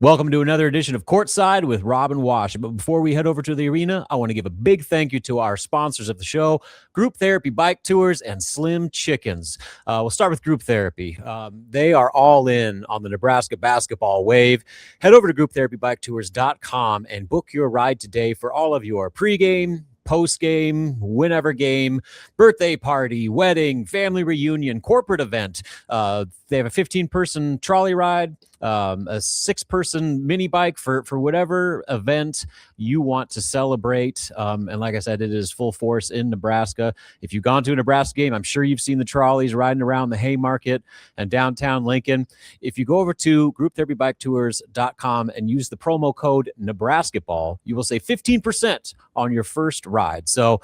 Welcome to another edition of Courtside with Rob and Washut. But before we head over to the arena, I want to give a big thank you to our sponsors of the show, Group Therapy Bike Tours and Slim Chickens. We'll start with Group Therapy. They are all in on the Nebraska basketball wave. Head over to grouptherapybiketours.com and book your ride today for all of your pregame, post-game, whenever game, birthday party, wedding, family reunion, corporate event. They have a 15-person trolley ride, a 6-person mini bike for whatever event you want to celebrate. And like I said, it is full force in Nebraska. If you've gone to a Nebraska game, I'm sure you've seen the trolleys riding around the Haymarket and downtown Lincoln. If you go over to grouptherapybiketours.com and use the promo code NebraskaBall, you will save 15% on your first ride. So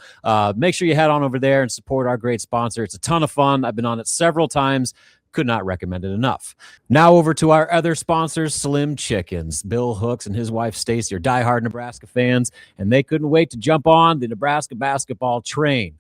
make sure you head on over there and support our great sponsor. It's a ton of fun. I've been on it several times. Could not recommend it enough. Now over to our other sponsors, Slim Chickens. Bill Hooks and his wife Stacy are diehard Nebraska fans, and they couldn't wait to jump on the Nebraska basketball train.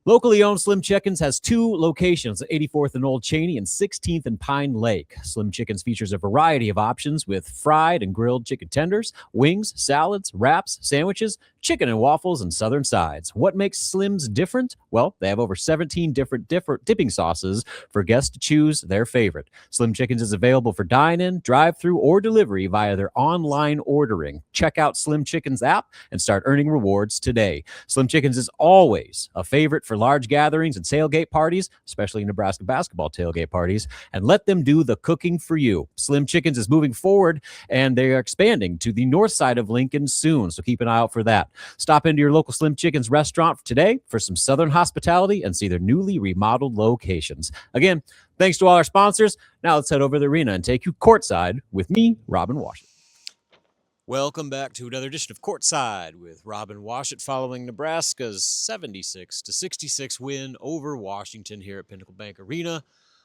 Locally owned Slim Chickens has 2 locations, 84th and Old Cheney and 16th and Pine Lake. Slim Chickens features a variety of options with fried and grilled chicken tenders, wings, salads, wraps, sandwiches, chicken and waffles, and southern sides. What makes Slim's different? Well, they have over 17 different dipping sauces for guests to choose their favorite. Slim Chickens is available for dine-in, drive-thru, or delivery via their online ordering. Check out Slim Chickens app and start earning rewards today. Slim Chickens is always a favorite for large gatherings and tailgate parties, especially Nebraska basketball tailgate parties, and let them do the cooking for you. Slim Chickens is moving forward, and they are expanding to the north side of Lincoln soon, so keep an eye out for that. Stop into your local Slim Chickens restaurant today for some southern hospitality and see their newly remodeled locations. Again, thanks to all our sponsors. Now let's head over to the arena and take you courtside with me, Rob and Washut. Welcome back to another edition of Courtside with Rob and Washut, following Nebraska's 76-66 win over Washington here at Pinnacle Bank Arena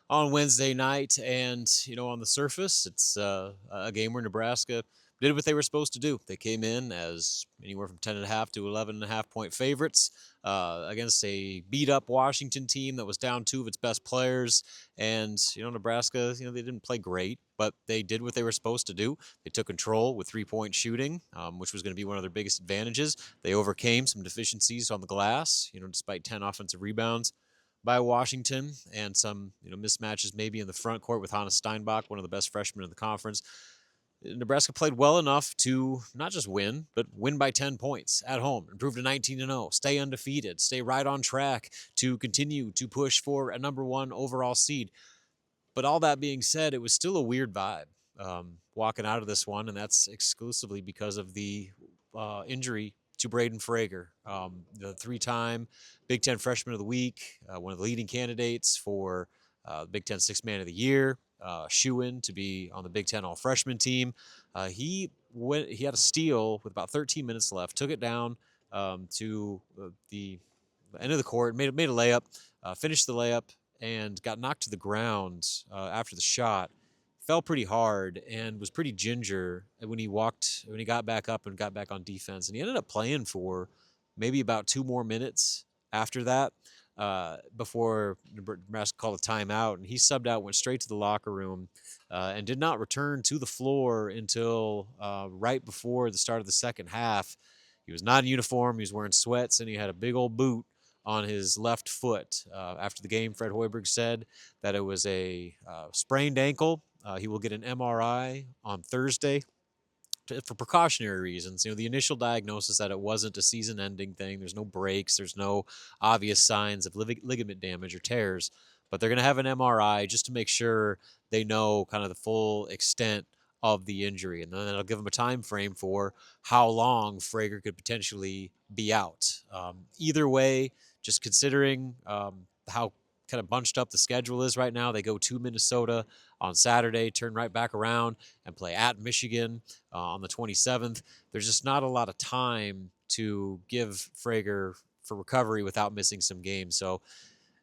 on Wednesday night. And, on the surface, it's a game where Nebraska did what they were supposed to do. They came in as anywhere from 10.5 to 11.5 point favorites against a beat-up Washington team that was down 2 of its best players. And, Nebraska, they didn't play great, but they did what they were supposed to do. They took control with 3-point shooting, which was going to be one of their biggest advantages. They overcame some deficiencies on the glass, despite 10 offensive rebounds by Washington and some, mismatches maybe in the front court with Hannes Steinbach, one of the best freshmen in the conference. Nebraska played well enough to not just win, but win by 10 points at home, improve to 19-0, stay undefeated, stay right on track to continue to push for a number 1 overall seed. But all that being said, it was still a weird vibe walking out of this one, and that's exclusively because of the injury to Braden Frager, the 3-time Big Ten Freshman of the Week, one of the leading candidates for Big Ten Sixth Man of the Year, shoe-in to be on the Big Ten All-Freshman team. He had a steal with about 13 minutes left, took it down to the end of the court, made a layup, finished the layup, and got knocked to the ground after the shot. Fell pretty hard and was pretty ginger when he got back up and got back on defense. And he ended up playing for maybe about 2 more minutes after that before Nebraska called a timeout. And he subbed out, went straight to the locker room, and did not return to the floor until right before the start of the second half. He was not in uniform. He was wearing sweats, and he had a big old boot on his left foot. After the game, Fred Hoiberg said that it was a sprained ankle. He will get an MRI on Thursday for precautionary reasons. The initial diagnosis that it wasn't a season-ending thing. There's no breaks. There's no obvious signs of ligament damage or tears. But they're going to have an MRI just to make sure they know kind of the full extent of the injury. And then it'll give them a time frame for how long Frager could potentially be out. Either way, just considering how kind of bunched up the schedule is right now, they go to Minnesota on Saturday, turn right back around and play at Michigan on the 27th. There's just not a lot of time to give Frager for recovery without missing some games. So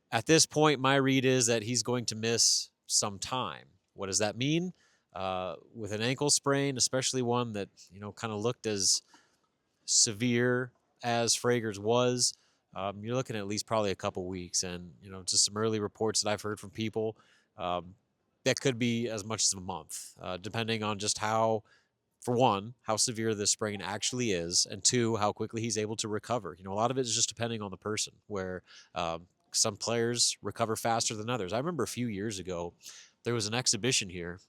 at this point, my read is that he's going to miss some time. What does that mean? With an ankle sprain, especially one that, kind of looked as severe as Frager's was, you're looking at least probably a couple weeks. And, just some early reports that I've heard from people, that could be as much as a month, depending on just how, for one, how severe this sprain actually is, and two, how quickly he's able to recover. A lot of it is just depending on the person, where some players recover faster than others. I remember a few years ago, there was an exhibition here.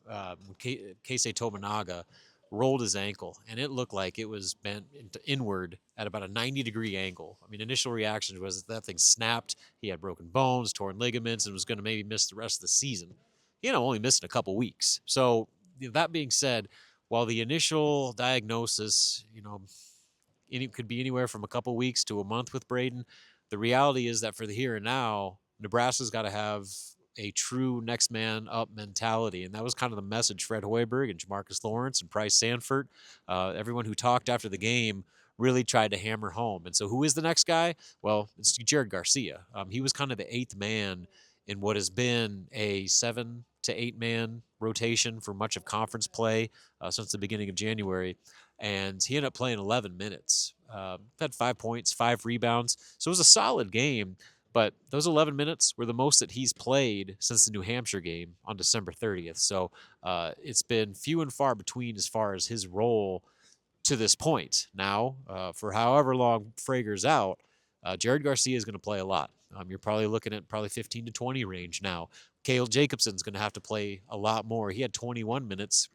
Keisei Tominaga rolled his ankle, and it looked like it was bent inward at about a 90-degree angle. I mean, initial reaction was that thing snapped. He had broken bones, torn ligaments, and was going to maybe miss the rest of the season. Only missing a couple weeks. So that being said, while the initial diagnosis, it could be anywhere from a couple weeks to a month with Braden, the reality is that for the here and now, Nebraska's got to have a true next man up mentality. And that was kind of the message Fred Hoiberg and Jamarcus Lawrence and Price Sanford, everyone who talked after the game, really tried to hammer home. And so who is the next guy? Well, it's Jared Garcia. He was kind of the eighth man in what has been a 7 to 8 man rotation for much of conference play since the beginning of January. And he ended up playing 11 minutes. Had 5 points, 5 rebounds. So it was a solid game. But those 11 minutes were the most that he's played since the New Hampshire game on December 30th. So it's been few and far between as far as his role to this point. Now, for however long Frager's out, Jared Garcia is going to play a lot. You're probably looking at 15 to 20 range now. Cale Jacobson's going to have to play a lot more. He had 21 minutes,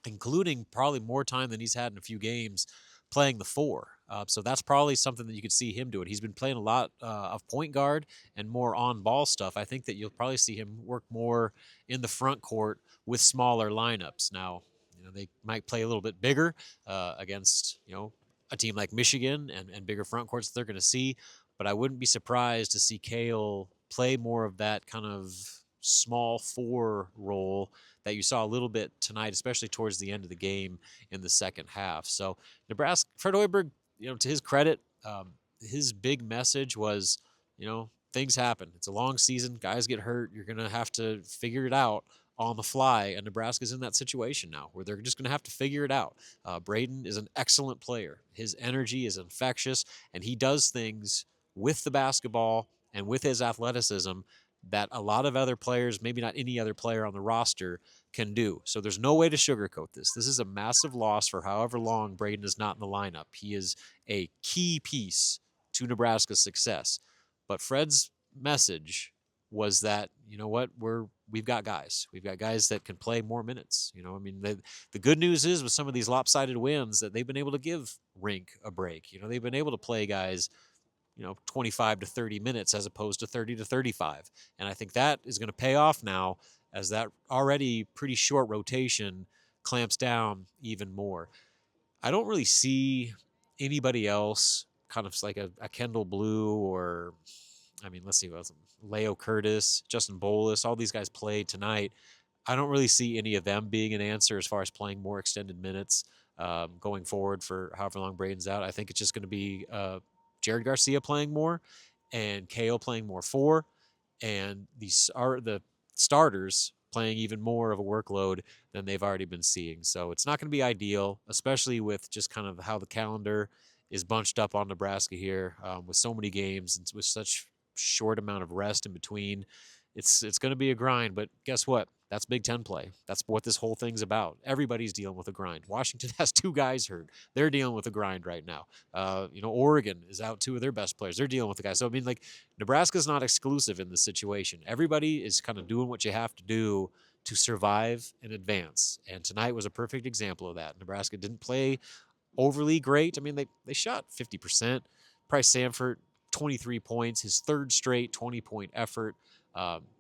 including probably more time than he's had in a few games playing the 4. So that's probably something that you could see him doing. He's been playing a lot of point guard and more on-ball stuff. I think that you'll probably see him work more in the front court with smaller lineups. Now, they might play a little bit bigger against, a team like Michigan and bigger front courts that they're going to see. But I wouldn't be surprised to see Cale play more of that kind of small 4 role that you saw a little bit tonight, especially towards the end of the game in the second half. So Nebraska, Fred Hoiberg, to his credit, his big message was, things happen. It's a long season. Guys get hurt. You're going to have to figure it out on the fly. And Nebraska's in that situation now where they're just going to have to figure it out. Braden is an excellent player. His energy is infectious, and he does things with the basketball and with his athleticism that a lot of other players, maybe not any other player on the roster, can do. So there's no way to sugarcoat this. This is a massive loss for however long Braden is not in the lineup. He is a key piece to Nebraska's success. But Fred's message was that, we've got guys. We've got guys that can play more minutes. The good news is with some of these lopsided wins that they've been able to give Rink a break. They've been able to play guys 25 to 30 minutes as opposed to 30 to 35. And I think that is going to pay off now as that already pretty short rotation clamps down even more. I don't really see anybody else kind of like a Kendall Blue or, let's see, Leo Curtis, Justin Bolus, all these guys played tonight. I don't really see any of them being an answer as far as playing more extended minutes going forward for however long Braden's out. I think it's just going to be Jared Garcia playing more and Cale playing more 4, and these are the starters playing even more of a workload than they've already been seeing. So it's not going to be ideal, especially with just kind of how the calendar is bunched up on Nebraska here with so many games and with such short amount of rest in between. It's going to be a grind, but guess what? That's Big Ten play. That's what this whole thing's about. Everybody's dealing with a grind. Washington has 2 guys hurt. They're dealing with a grind right now. Oregon is out 2 of their best players. They're dealing with the guys. So, Nebraska's not exclusive in this situation. Everybody is kind of doing what you have to do to survive and advance. And tonight was a perfect example of that. Nebraska didn't play overly great. They shot 50%. Price Sanford, 23 points, his 3rd straight 20-point effort.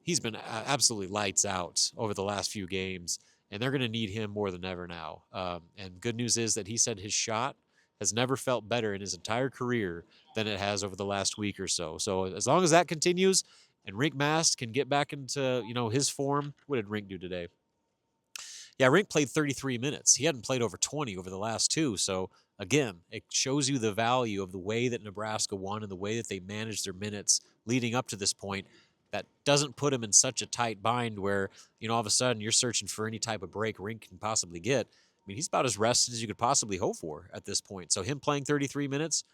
He's been absolutely lights out over the last few games, and they're going to need him more than ever now. And good news is that he said his shot has never felt better in his entire career than it has over the last week or so. So as long as that continues and Rink Mast can get back into, his form, what did Rink do today? Yeah, Rink played 33 minutes. He hadn't played over 20 over the last 2. So again, it shows you the value of the way that Nebraska won and the way that they managed their minutes leading up to this point. That doesn't put him in such a tight bind where, all of a sudden you're searching for any type of break Rink can possibly get. He's about as rested as you could possibly hope for at this point. So him playing 33 minutes,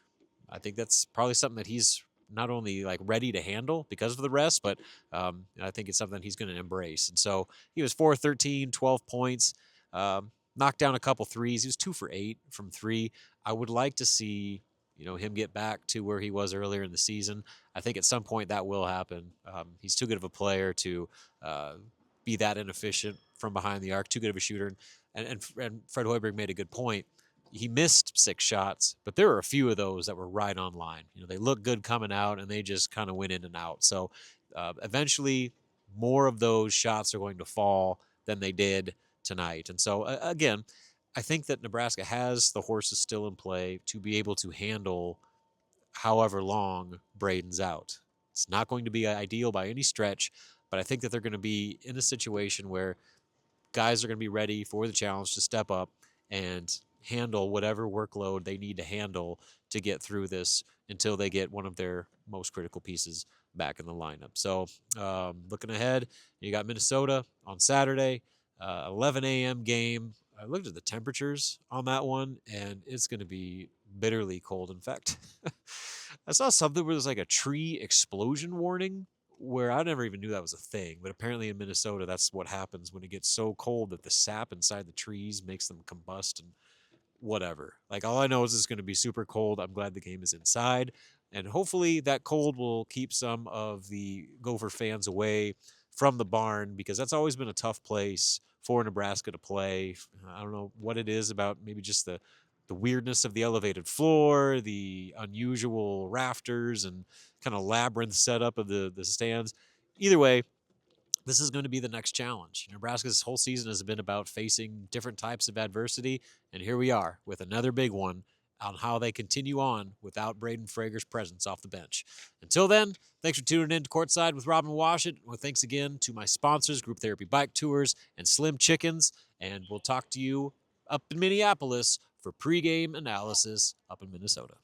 I think that's probably something that he's not only like ready to handle because of the rest, but I think it's something he's going to embrace. And so he was 4-13, 12 points, knocked down a couple threes. He was 2 for 8 from 3. I would like to see him get back to where he was earlier in the season. I think at some point that will happen. He's too good of a player to be that inefficient from behind the arc, too good of a shooter. And Fred Hoiberg made a good point. He missed 6 shots, but there were a few of those that were right on line. They looked good coming out, and they just kind of went in and out. So eventually, more of those shots are going to fall than they did tonight. And so, again, I think that Nebraska has the horses still in play to be able to handle however long Braden's out. It's not going to be ideal by any stretch, but I think that they're going to be in a situation where guys are going to be ready for the challenge to step up and handle whatever workload they need to handle to get through this until they get one of their most critical pieces back in the lineup. So looking ahead, you got Minnesota on Saturday, 11 a.m. game. I looked at the temperatures on that one, and it's going to be bitterly cold. In fact, I saw something where there's like a tree explosion warning, where I never even knew that was a thing. But apparently in Minnesota, that's what happens when it gets so cold that the sap inside the trees makes them combust and whatever. Like, all I know is it's going to be super cold. I'm glad the game is inside. And hopefully that cold will keep some of the Gopher fans away from the barn, because that's always been a tough place for Nebraska to play. I don't know what it is about maybe just the weirdness of the elevated floor, the unusual rafters, and kind of labyrinth setup of the stands. Either way, this is going to be the next challenge. Nebraska's whole season has been about facing different types of adversity, and here we are with another big one on how they continue on without Braden Frager's presence off the bench. Until then, thanks for tuning in to Courtside with Robin Washut. Well, thanks again to my sponsors, Group Therapy Bike Tours and Slim Chickens, and we'll talk to you up in Minneapolis for pregame analysis up in Minnesota.